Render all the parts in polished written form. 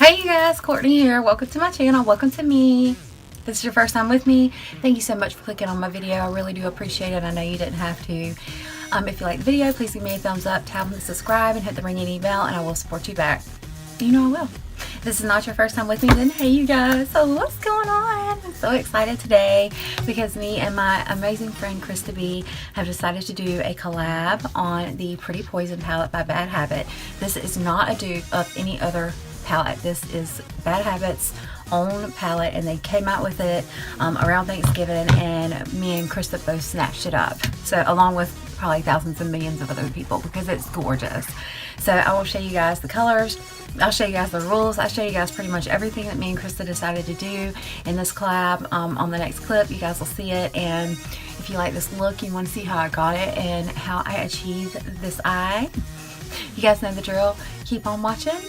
Hey you guys, Courtney here. Welcome to my channel. Welcome to me. If this is your first time with me, thank you so much for clicking on my video. I really do appreciate it. I know you didn't have to. If you like the video, please give me a thumbs up, tap on the subscribe, and hit the ringing bell, and I will support you back. You know I will. If this is not your first time with me, then hey you guys, so what's going on? I'm so excited today because me and my amazing friend Krista B have decided to do a collab on the Pretty Poison palette by Bad Habit. This is not a dupe of any other palette. This is Bad Habit's own palette, and they came out with it around Thanksgiving, and me and Krista both snatched it up. So along with probably thousands and millions of other people, because it's gorgeous. So I will show you guys the colors. I'll show you guys the rules. I'll show you guys pretty much everything that me and Krista decided to do in this collab. On the next clip, you guys will see it. And if you like this look, you want to see how I got it and how I achieved this eye, you guys know the drill. Keep on watching.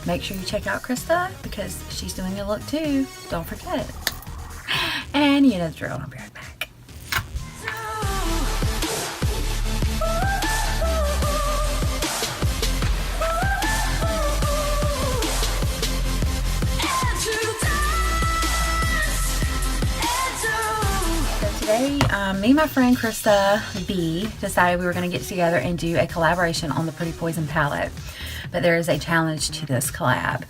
Make sure you check out Krista because she's doing a look too. Don't forget. And you know the drill. I'll be right back. Today, me and my friend Krista B decided we were going to get together and do a collaboration on the Pretty Poison palette. But there is a challenge to this collab.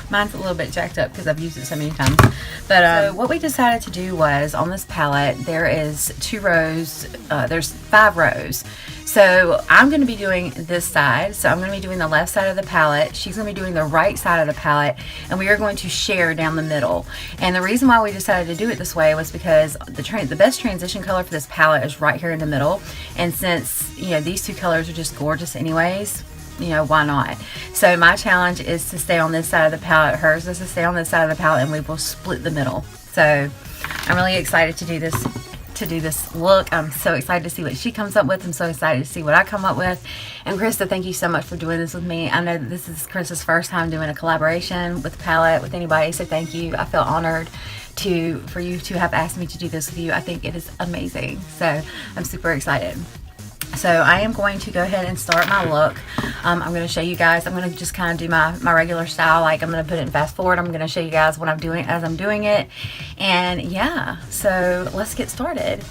Mine's a little bit jacked up because I've used it so many times. But so what we decided to do was, on this palette, there is 2 rows, there's 5 rows. So I'm going to be doing this side. So I'm going to be doing the left side of the palette. She's going to be doing the right side of the palette. And we are going to share down the middle. And the reason why we decided to do it this way was because the best transition color for this palette is right here in the middle. And since, you know, these 2 colors are just gorgeous anyways, you know, why not? So my challenge is to stay on this side of the palette. Hers is to stay on this side of the palette, and we will split the middle. So I'm really excited to do this look. I'm so excited to see what she comes up with. I'm so excited to see what I come up with. And Krista, thank you so much for doing this with me. I know that this is Krista's first time doing a collaboration with the palette with anybody, so thank you. I feel honored for you to have asked me to do this with you. I think it is amazing. So I'm super excited. So I am going to go ahead and start my look. I'm going to show you guys. I'm going to just kind of do my regular style. Like, I'm going to put it in fast forward. I'm going to show you guys what I'm doing as I'm doing it. And yeah, so let's get started.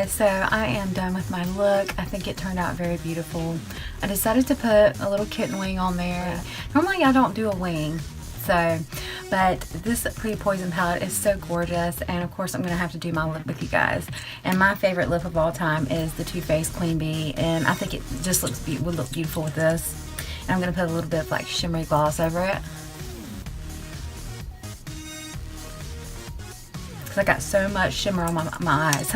guys, so I am done with my look. I think it turned out very beautiful. I decided to put a little kitten wing on there. Normally I don't do a wing, so, but this Pretty Poison palette is so gorgeous, and of course I'm going to have to do my lip with you guys. And my favorite lip of all time is the Too Faced Queen Bee, and I think it just would look beautiful with this. And I'm going to put a little bit of like shimmery gloss over it. Because I got so much shimmer on my eyes.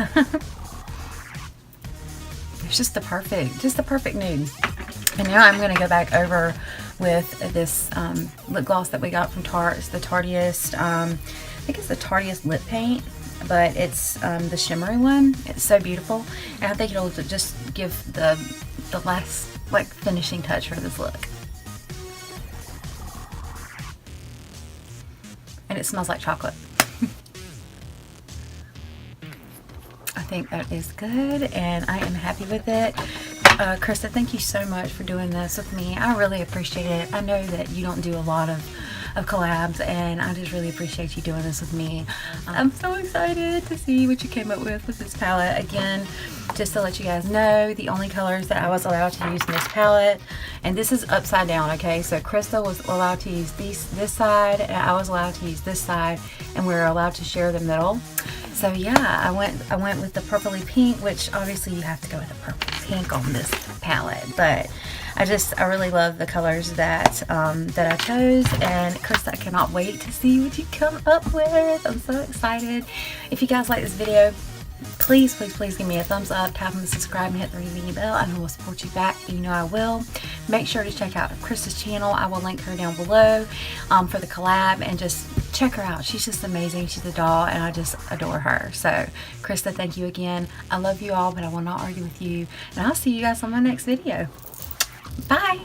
It's just the perfect nude. And now I'm going to go back over with this lip gloss that we got from Tarte. It's the Tardiest, I think it's the Tardiest lip paint, but it's the shimmery one. It's so beautiful, and I think it'll just give the last like finishing touch for this look. And it smells like chocolate. I think that is good, and I am happy with it. Krista, thank you so much for doing this with me. I really appreciate it. I know that you don't do a lot of collabs, and I just really appreciate you doing this with me. I'm so excited to see what you came up with this palette. Again, just to let you guys know, the only colors that I was allowed to use in this palette, and this is upside down, okay? So Krista was allowed to use this side, and I was allowed to use this side, and we were allowed to share the middle. So yeah, I went with the purpley pink, which obviously you have to go with the purple pink on this palette, but I really love the colors that I chose. And Krista, I cannot wait to see what you come up with. I'm so excited. If you guys like this video, please give me a thumbs up, tap on the subscribe, and hit the ring bell, and I will support you back. You know I will. Make sure to check out Krista's channel. I will link her down below for the collab, and just check her out. She's just amazing. She's a doll, and I just adore her. So Krista, thank you again. I love you all, but I will not argue with you, and I'll see you guys on my next video. Bye.